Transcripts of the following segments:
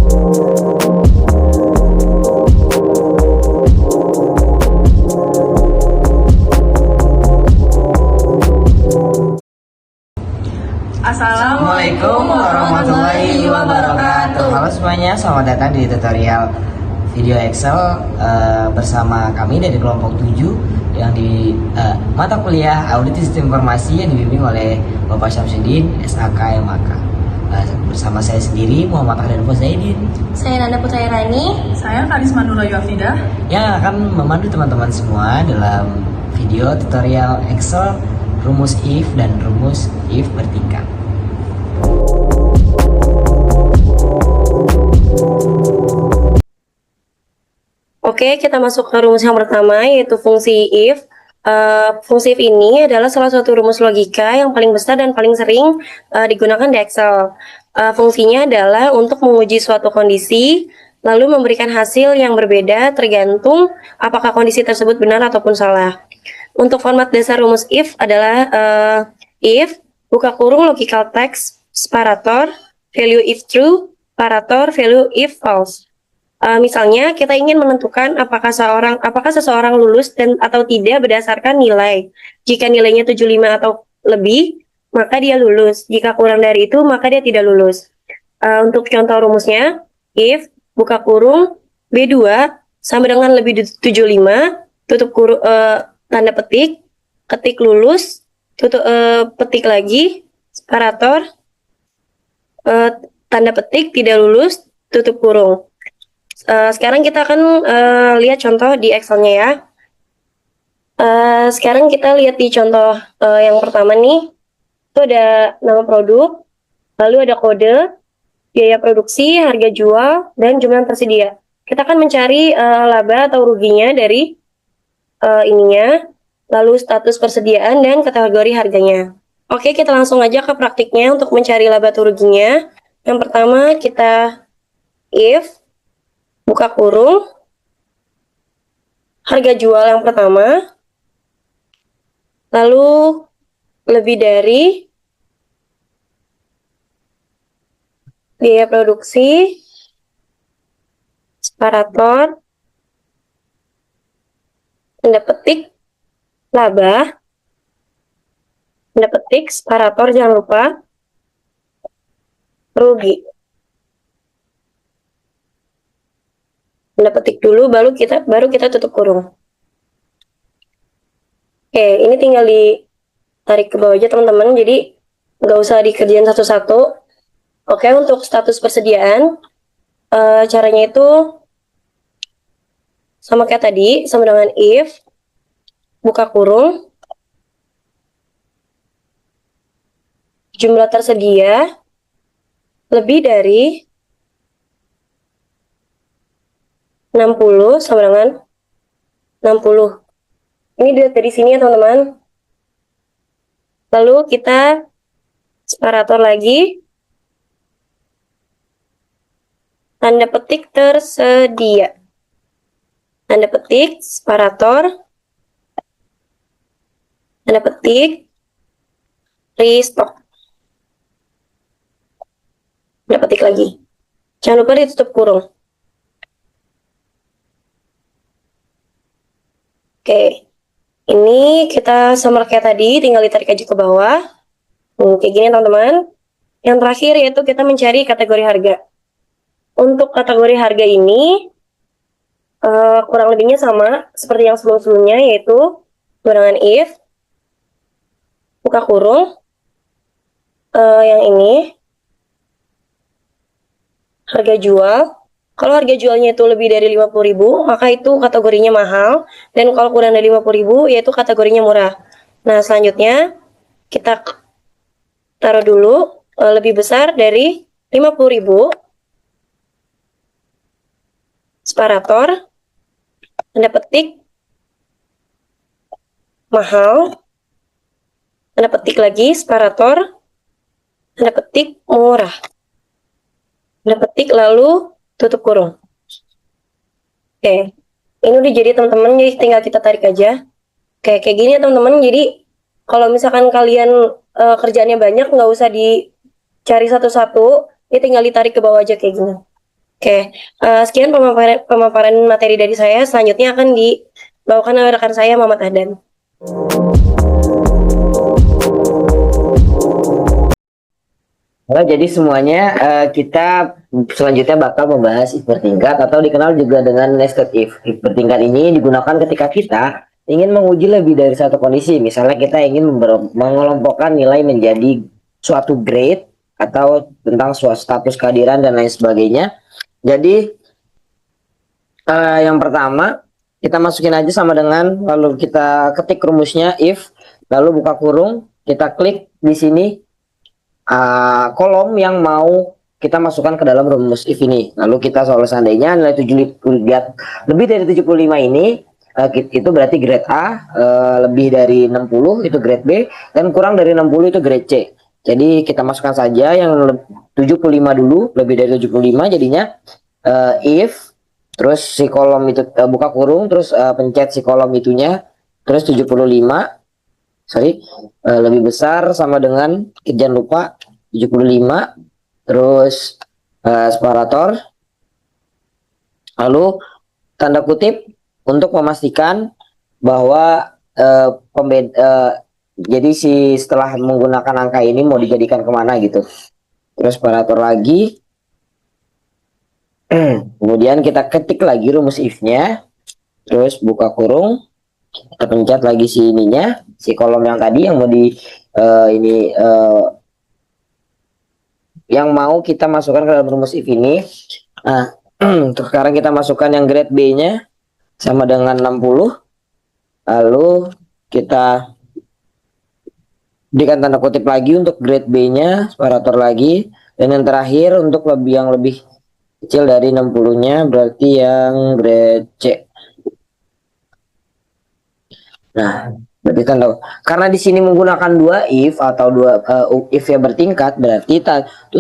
Assalamualaikum warahmatullahi wabarakatuh. Halo semuanya, selamat datang di tutorial video Excel bersama kami dari kelompok 7 yang di mata kuliah Audit Sistem Informasi yang dibimbing oleh Bapak Syamsuddin, SAK MAK. Bersama saya sendiri, Muhammad Ahdan Fuzaidin. Saya Nanda Putrairani. Saya Karisma Nurayu Afidah Yang akan memandu teman-teman semua dalam video tutorial Excel rumus if dan rumus if bertingkat. Oke, kita masuk ke rumus yang pertama, yaitu fungsi if. Fungsi if ini adalah salah satu rumus logika yang paling besar dan paling sering digunakan di Excel. Fungsinya adalah untuk menguji suatu kondisi, lalu memberikan hasil yang berbeda tergantung apakah kondisi tersebut benar ataupun salah. Untuk format dasar rumus if adalah if, buka kurung logical text, separator, value if true, separator, value if false. Misalnya kita ingin menentukan apakah seseorang lulus dan atau tidak berdasarkan nilai. Jika nilainya 75 atau lebih, maka dia lulus. Jika kurang dari itu, maka dia tidak lulus. Untuk contoh rumusnya, if buka kurung B2 sama dengan lebih 75, tutup kurung tanda petik, ketik lulus, tutup petik lagi, separator, tanda petik tidak lulus, tutup kurung. Sekarang kita akan lihat contoh di Excel-nya ya. Sekarang kita lihat di contoh yang pertama nih. Itu ada nama produk, lalu ada kode, biaya produksi, harga jual, dan jumlah yang tersedia. Kita akan mencari laba atau ruginya dari ininya, lalu status persediaan dan kategori harganya. Oke, kita langsung aja ke praktiknya untuk mencari laba atau ruginya. Yang pertama kita if buka kurung, harga jual yang pertama, lalu lebih dari biaya produksi, separator, tanda petik, laba, tanda petik, separator, jangan lupa, rugi. Tanda petik dulu, baru kita tutup kurung. Oke, ini tinggal ditarik ke bawah aja teman-teman, jadi nggak usah dikerjain satu-satu. Oke, untuk status persediaan, caranya itu sama kayak tadi, sama dengan if, buka kurung, jumlah tersedia lebih dari 60 sama dengan 60. Ini dilihat dari sini ya teman-teman. Lalu kita separator lagi. Tanda petik tersedia. Tanda petik, separator. Tanda petik, restock. Tanda petik lagi. Jangan lupa ditutup kurung. Oke, ini kita sama kayak tadi, tinggal ditarik aja ke bawah. Kayak gini teman-teman. Yang terakhir yaitu kita mencari kategori harga. Untuk kategori harga ini, kurang lebihnya sama seperti yang sebelum-sebelumnya, yaitu dengan if, buka kurung, yang ini, harga jual. Kalau harga jualnya itu lebih dari 50.000, maka itu kategorinya mahal. Dan kalau kurang dari 50.000, yaitu kategorinya murah. Nah, selanjutnya kita taruh dulu lebih besar dari 50.000. Separator, tanda petik, mahal. Tanda petik lagi, separator, tanda petik, murah. Tanda petik, lalu tutup kurung. Oke, ini udah jadi teman-teman, jadi tinggal kita tarik aja. Kayak gini ya teman-teman. Jadi kalau misalkan kalian kerjaannya banyak, nggak usah dicari satu-satu, ya tinggal ditarik ke bawah aja kayak gini. Oke, sekian pemaparan materi dari saya. Selanjutnya akan dibawakan oleh rekan saya, Muhammad Ahdan. Halo, jadi semuanya kita selanjutnya bakal membahas if bertingkat atau dikenal juga dengan nested if. If bertingkat ini digunakan ketika kita ingin menguji lebih dari satu kondisi. Misalnya kita ingin mengelompokkan nilai menjadi suatu grade atau tentang suatu status kehadiran dan lain sebagainya. Jadi yang pertama kita masukin aja sama dengan lalu kita ketik rumusnya if lalu buka kurung, kita klik di sini kolom yang mau kita masukkan ke dalam rumus if ini. Lalu kita soal seandainya nilai 70 lebih dari 75 ini itu berarti grade A, lebih dari 60 itu grade B, dan kurang dari 60 itu grade C. Jadi kita masukkan saja yang 75 dulu, lebih dari 75 jadinya if, terus si kolom itu buka kurung, terus pencet si kolom itunya, terus 75 lebih besar sama dengan, jangan lupa 75, terus separator, lalu tanda kutip untuk memastikan bahwa jadi setelah menggunakan angka ini mau dijadikan kemana gitu, terus separator lagi. Kemudian kita ketik lagi rumus if-nya, terus buka kurung, kita pencet lagi si ininya, si kolom yang tadi yang mau yang mau kita masukkan ke dalam rumus if ini. Nah, untuk sekarang kita masukkan yang grade B-nya sama dengan 60. Lalu kita berikan tanda kutip lagi untuk grade B-nya, separator lagi, dan yang terakhir untuk yang lebih kecil dari 60-nya berarti yang grade C. Nah, berarti karena di sini menggunakan dua if atau if yang bertingkat, berarti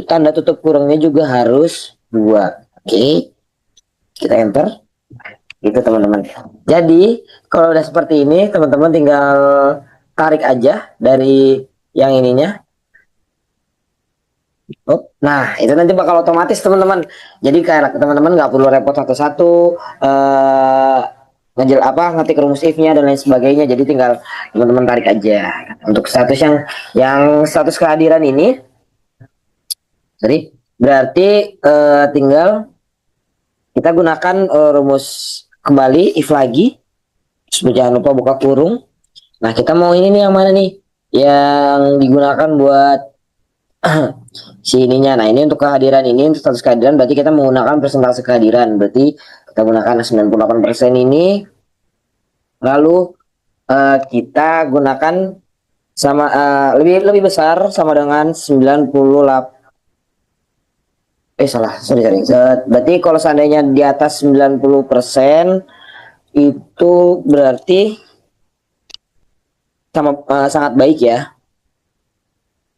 tanda tutup kurungnya juga harus dua. Oke, kita enter. Gitu teman-teman. Jadi kalau udah seperti ini, teman-teman tinggal tarik aja dari yang ininya. Oh, nah itu nanti bakal otomatis teman-teman. Jadi kayak teman-teman nggak perlu repot satu-satu. Ngetik rumus if-nya dan lain sebagainya. Jadi tinggal teman-teman tarik aja. Untuk status yang status kehadiran ini, jadi berarti tinggal kita gunakan rumus kembali if lagi. Terus jangan lupa buka kurung. Nah kita mau ini nih yang mana nih? Yang digunakan buat si ininya. Nah ini untuk kehadiran ini, untuk status kehadiran berarti kita menggunakan persentase kehadiran. Berarti kita gunakan 98% ini, lalu kita gunakan sama lebih besar sama dengan 98. Sorry. Berarti kalau seandainya di atas 90% itu berarti sangat baik ya.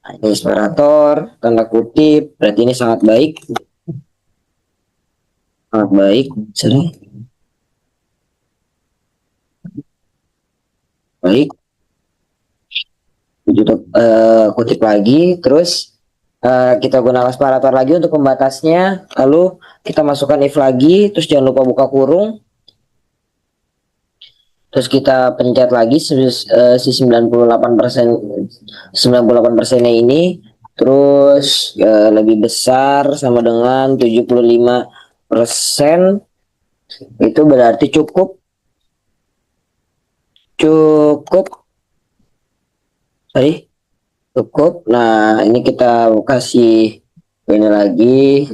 Nah, ini separator, tanda kutip, berarti ini sangat baik. Sangat baik, sorry. Baik. Tutup kutip lagi, terus kita gunakan separator lagi untuk pembatasnya, lalu kita masukkan if lagi, terus jangan lupa buka kurung, terus kita pencet lagi si 98%-nya ini, terus lebih besar sama dengan 75%, itu berarti cukup. Nah ini kita kasih ini lagi,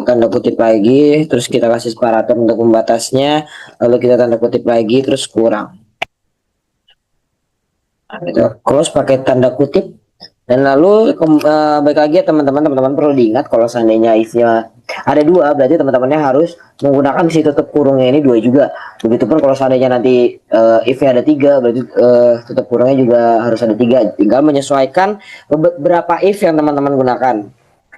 tanda kutip lagi, terus kita kasih separator untuk pembatasnya, lalu kita tanda kutip lagi, terus kurang. Nah, kita close pakai tanda kutip. Dan lalu baik lagi ya teman-teman perlu diingat kalau seandainya if-nya ada dua, berarti teman-temannya harus menggunakan si tutup kurungnya ini dua juga. Begitupun kalau seandainya nanti if-nya ada tiga, berarti tutup kurungnya juga harus ada tiga. Tinggal menyesuaikan beberapa if yang teman-teman gunakan.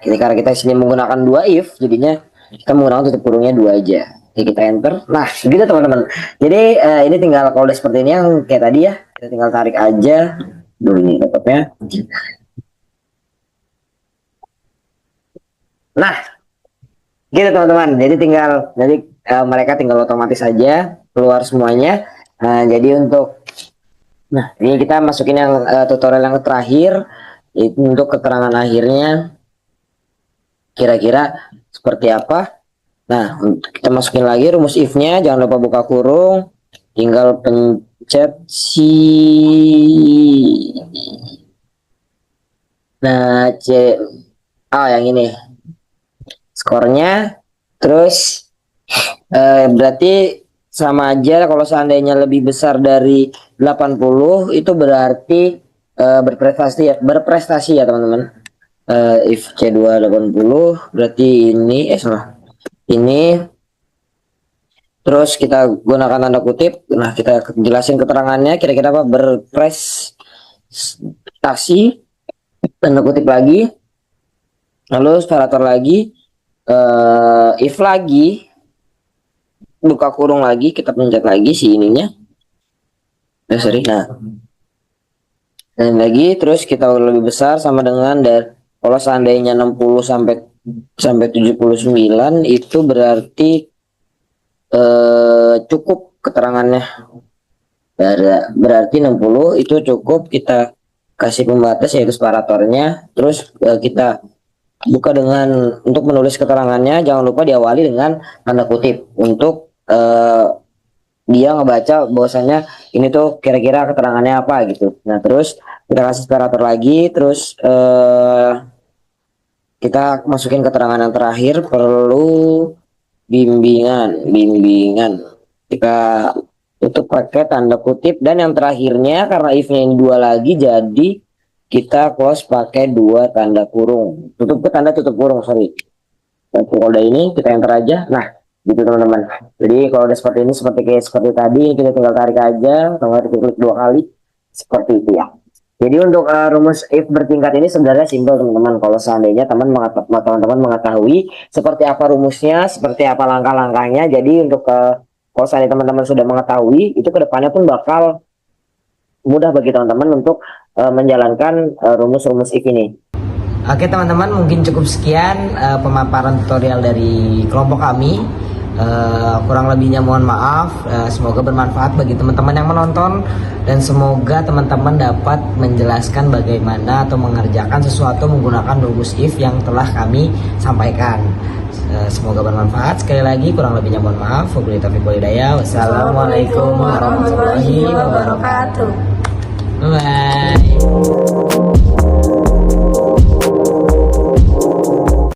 Jadi karena kita sini menggunakan dua if, jadinya kita menggunakan tutup kurungnya dua aja. Oke, kita enter. Nah, begitu teman-teman. Jadi ini tinggal kalau udah seperti ini yang kayak tadi ya, kita tinggal tarik aja. Dulu ini laptopnya. Nah, Gitu teman-teman. Mereka tinggal otomatis saja keluar semuanya. Jadi ini kita masukin yang tutorial yang terakhir, itu untuk keterangan akhirnya kira-kira seperti apa. Nah, kita masukin lagi rumus if-nya, jangan lupa buka kurung, tinggal pencet yang ini skornya, terus berarti sama aja. Kalau seandainya lebih besar dari 80 itu berarti berprestasi ya teman-teman. If C2 80 berarti ini, terus kita gunakan tanda kutip. Nah, kita jelasin keterangannya kira-kira apa, berprestasi, tanda kutip lagi, lalu separator lagi, if lagi, buka kurung lagi, kita pencet lagi si ininya, dan lagi, terus kita lebih besar sama dengan kalau seandainya 60 sampai 79 itu berarti cukup keterangannya. Berarti 60 itu cukup, kita kasih pembatas yaitu separatornya, terus kita buka untuk menulis keterangannya. Jangan lupa diawali dengan tanda kutip untuk dia ngebaca bahwasanya ini tuh kira-kira keterangannya apa gitu. Nah, terus kita kasih separator lagi, terus kita masukin keterangan yang terakhir, perlu bimbingan, kita tutup pakai tanda kutip, dan yang terakhirnya karena if-nya ini 2 lagi, jadi kita close pakai 2 tanda kurung, tutup kurung, sorry. Dan kalau udah ini kita enter aja. Nah, gitu teman-teman. Jadi kalau udah seperti ini, seperti tadi, kita tinggal tarik aja, atau klik 2 kali, seperti itu ya. Jadi untuk rumus if bertingkat ini sebenarnya simpel teman-teman. Kalau seandainya teman-teman mengetahui seperti apa rumusnya, seperti apa langkah-langkahnya. Jadi kalau seandainya teman-teman sudah mengetahui, itu kedepannya pun bakal mudah bagi teman-teman untuk menjalankan rumus-rumus if ini. Oke teman-teman, mungkin cukup sekian pemaparan tutorial dari kelompok kami. Kurang lebihnya mohon maaf. Semoga bermanfaat bagi teman-teman yang menonton, dan semoga teman-teman dapat menjelaskan bagaimana atau mengerjakan sesuatu menggunakan rumus if yang telah kami sampaikan. Semoga bermanfaat. Sekali lagi kurang lebihnya mohon maaf. Wabillahi taufiq wal hidayah. Wassalamualaikum warahmatullahi wabarakatuh. Bye.